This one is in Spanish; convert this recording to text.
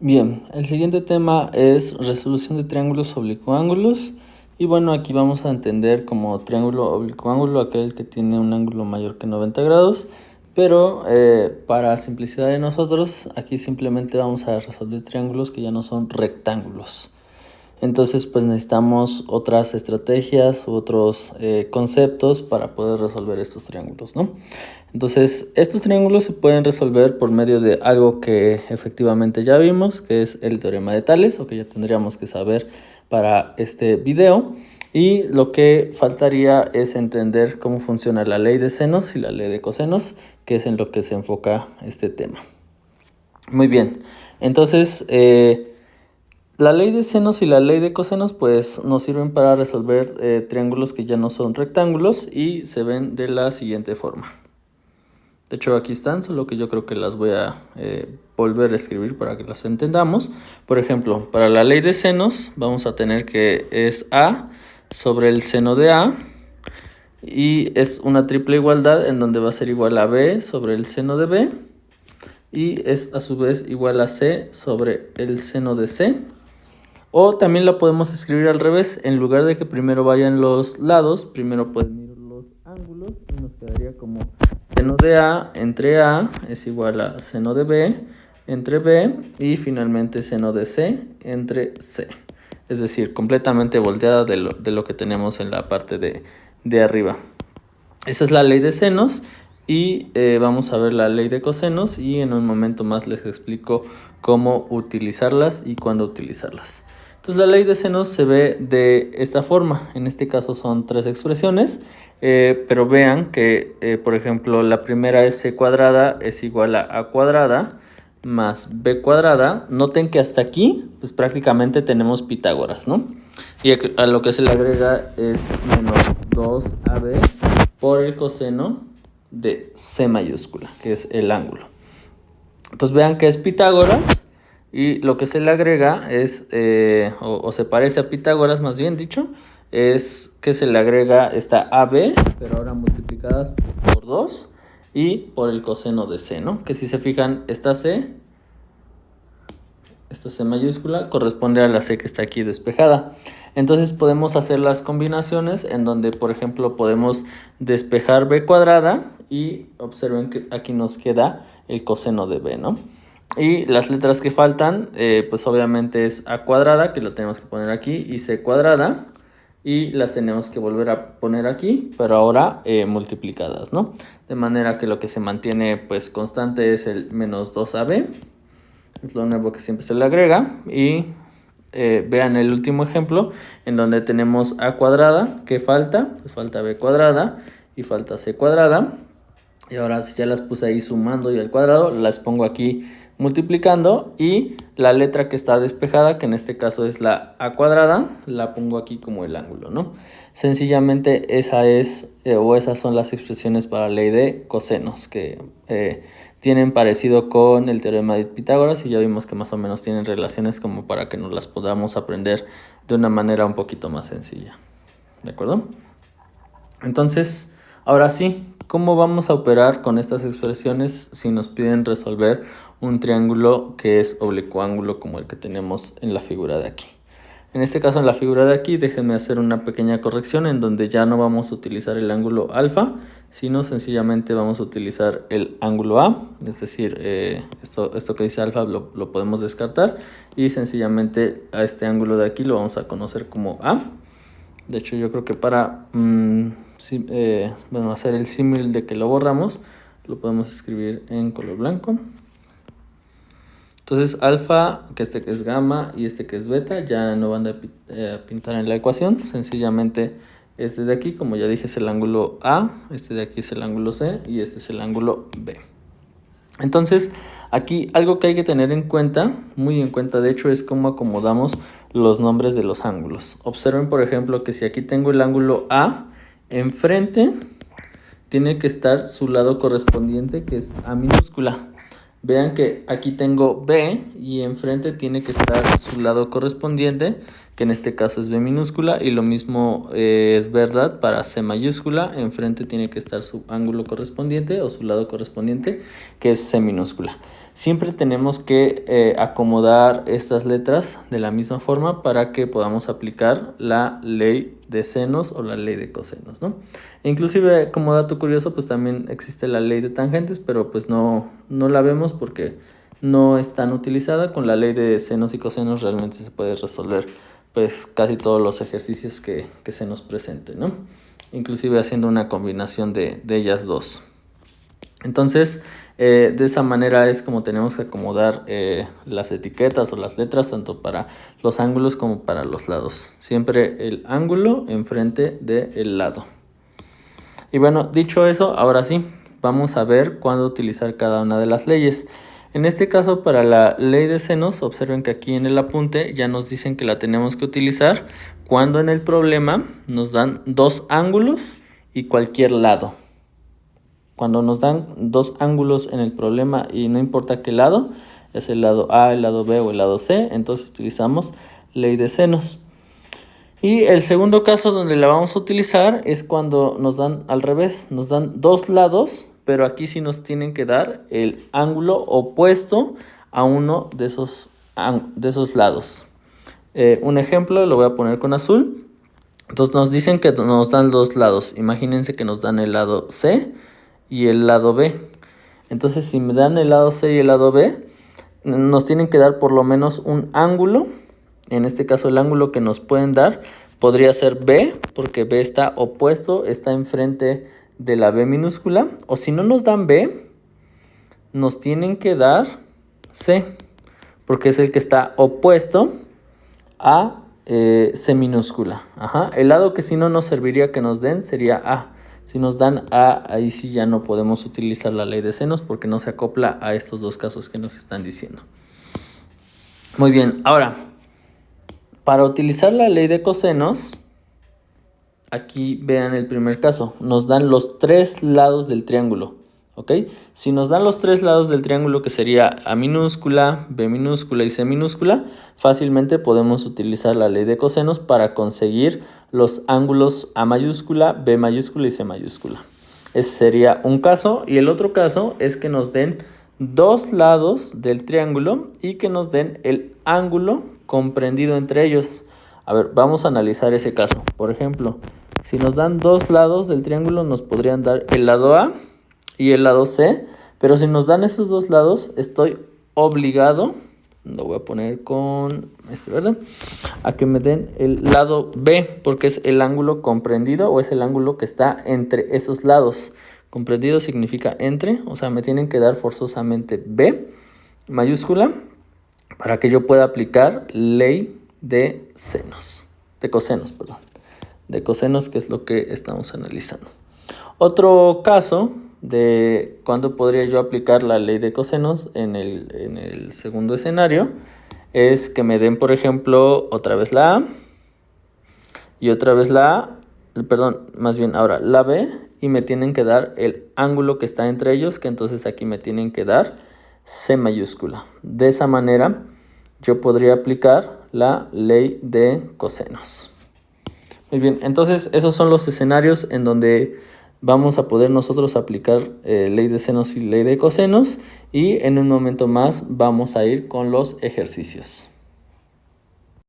Bien, el siguiente tema es resolución de triángulos oblicuángulos. Y bueno, aquí vamos a entender como triángulo oblicuángulo aquel que tiene un ángulo mayor que 90 grados. Pero para simplicidad de nosotros, aquí simplemente vamos a resolver triángulos que ya no son rectángulos. Entonces pues necesitamos otras estrategias u otros conceptos para poder resolver estos triángulos, ¿no? Entonces estos triángulos se pueden resolver por medio de algo que efectivamente ya vimos, que es el teorema de Tales, o que ya tendríamos que saber para este video. Y lo que faltaría es entender cómo funciona la ley de senos y la ley de cosenos, que es en lo que se enfoca este tema. Muy bien, entonces la ley de senos y la ley de cosenos pues nos sirven para resolver triángulos que ya no son rectángulos y se ven de la siguiente forma. De hecho aquí están, solo que yo creo que las voy a volver a escribir para que las entendamos. Por ejemplo, para la ley de senos vamos a tener que es A sobre el seno de A. Y es una triple igualdad en donde va a ser igual a B sobre el seno de B. Y es a su vez igual a C sobre el seno de C. O también la podemos escribir al revés. En lugar de que primero vayan los lados, primero pueden ir los ángulos. Y nos quedaría como seno de A entre A es igual a seno de B entre B. Y finalmente seno de C entre C. Es decir, completamente volteada de lo que tenemos en la parte de arriba. Esa es la ley de senos. Y vamos a ver la ley de cosenos. Y en un momento más les explico cómo utilizarlas y cuándo utilizarlas. Entonces la ley de senos se ve de esta forma. En este caso son tres expresiones. Pero vean que, por ejemplo, la primera es c cuadrada es igual a cuadrada más b cuadrada. Noten que hasta aquí pues prácticamente tenemos Pitágoras, ¿no? Y a lo que se le agrega es menos 2ab por el coseno de c mayúscula, que es el ángulo. Entonces vean que es Pitágoras. Y lo que se le agrega es, o se parece a Pitágoras más bien dicho, es que se le agrega esta AB, pero ahora multiplicadas por 2 y por el coseno de C, ¿no? Que si se fijan, esta C mayúscula corresponde a la C que está aquí despejada. Entonces podemos hacer las combinaciones en donde, por ejemplo, podemos despejar B cuadrada y observen que aquí nos queda el coseno de B, ¿no? Y las letras que faltan, pues obviamente es a cuadrada, que lo tenemos que poner aquí, y c cuadrada, y las tenemos que volver a poner aquí, pero ahora multiplicadas, ¿no? De manera que lo que se mantiene pues constante es el menos 2ab, es lo nuevo que siempre se le agrega, y vean el último ejemplo, en donde tenemos a cuadrada, ¿qué falta? Pues falta b cuadrada y falta c cuadrada, y ahora si ya las puse ahí sumando y al cuadrado, las pongo aquí multiplicando, y la letra que está despejada, que en este caso es la a cuadrada, la pongo aquí como el ángulo, ¿no? Sencillamente esa es, o esas son las expresiones para la ley de cosenos, que tienen parecido con el teorema de Pitágoras, y ya vimos que más o menos tienen relaciones como para que nos las podamos aprender de una manera un poquito más sencilla, ¿de acuerdo? Entonces, ahora sí, ¿cómo vamos a operar con estas expresiones si nos piden resolver un triángulo que es oblicuángulo como el que tenemos en la figura de aquí? En este caso, en la figura de aquí, déjenme hacer una pequeña corrección en donde ya no vamos a utilizar el ángulo alfa, sino sencillamente vamos a utilizar el ángulo A, es decir, esto que dice alfa lo podemos descartar, y sencillamente a este ángulo de aquí lo vamos a conocer como A. De hecho, yo creo que para hacer el símil de que lo borramos, lo podemos escribir en color blanco. Entonces alfa, que es gamma, y que es beta, ya no van a pintar en la ecuación. Sencillamente este de aquí, como ya dije, es el ángulo A, este de aquí es el ángulo C y este es el ángulo B. Entonces aquí algo que hay que tener en cuenta, muy en cuenta de hecho, es cómo acomodamos los nombres de los ángulos. Observen, por ejemplo, que si aquí tengo el ángulo A, enfrente tiene que estar su lado correspondiente, que es A minúscula. Vean que aquí tengo B y enfrente tiene que estar su lado correspondiente, que en este caso es B minúscula, y lo mismo es verdad para C mayúscula. Enfrente tiene que estar su ángulo correspondiente o su lado correspondiente, que es C minúscula. Siempre tenemos que acomodar estas letras de la misma forma para que podamos aplicar la ley de senos o la ley de cosenos, ¿no? E inclusive, como dato curioso, pues también existe la ley de tangentes, pero pues no la vemos porque no es tan utilizada. Con la ley de senos y cosenos realmente se puede resolver pues casi todos los ejercicios que se nos presenten, ¿no? Inclusive haciendo una combinación de ellas dos. Entonces, de esa manera es como tenemos que acomodar las etiquetas o las letras, tanto para los ángulos como para los lados. Siempre el ángulo enfrente del lado. Y bueno, dicho eso, ahora sí, vamos a ver cuándo utilizar cada una de las leyes. En este caso, para la ley de senos, observen que aquí en el apunte ya nos dicen que la tenemos que utilizar cuando en el problema nos dan dos ángulos y cualquier lado. Cuando nos dan dos ángulos en el problema y no importa qué lado, es el lado A, el lado B o el lado C, entonces utilizamos ley de senos. Y el segundo caso donde la vamos a utilizar es cuando nos dan al revés, nos dan dos lados, pero aquí sí nos tienen que dar el ángulo opuesto a uno de esos lados. Un ejemplo lo voy a poner con azul. Entonces nos dicen que nos dan dos lados. Imagínense que nos dan el lado C y el lado B. Entonces si me dan el lado C y el lado B, nos tienen que dar por lo menos un ángulo. En este caso el ángulo que nos pueden dar podría ser B, porque B está opuesto, está enfrente de la B minúscula. O si no nos dan B, nos tienen que dar C, porque es el que está opuesto a C minúscula. El lado que si no nos serviría que nos den sería A. Si nos dan A, ahí sí ya no podemos utilizar la ley de senos porque no se acopla a estos dos casos que nos están diciendo. Muy bien, ahora, para utilizar la ley de cosenos, aquí vean el primer caso, nos dan los tres lados del triángulo, ¿ok? Si nos dan los tres lados del triángulo, que sería A minúscula, B minúscula y C minúscula, fácilmente podemos utilizar la ley de cosenos para conseguir los ángulos A mayúscula, B mayúscula y C mayúscula. Ese sería un caso, y el otro caso es que nos den dos lados del triángulo y que nos den el ángulo comprendido entre ellos. A ver, vamos a analizar ese caso. Por ejemplo, si nos dan dos lados del triángulo, nos podrían dar el lado A y el lado C, pero si nos dan esos dos lados, estoy obligado, lo voy a poner con este verde, a que me den el lado B, porque es el ángulo comprendido o es el ángulo que está entre esos lados. Comprendido significa entre, o sea, me tienen que dar forzosamente B mayúscula para que yo pueda aplicar ley de senos, de cosenos, perdón, de cosenos, que es lo que estamos analizando. Otro caso de cuándo podría yo aplicar la ley de cosenos en el segundo escenario es que me den, por ejemplo, otra vez la A y otra vez la A, perdón, más bien ahora la B, y me tienen que dar el ángulo que está entre ellos, que entonces aquí me tienen que dar C mayúscula. De esa manera yo podría aplicar la ley de cosenos. Muy bien, entonces esos son los escenarios en donde vamos a poder nosotros aplicar ley de senos y ley de cosenos, y en un momento más vamos a ir con los ejercicios.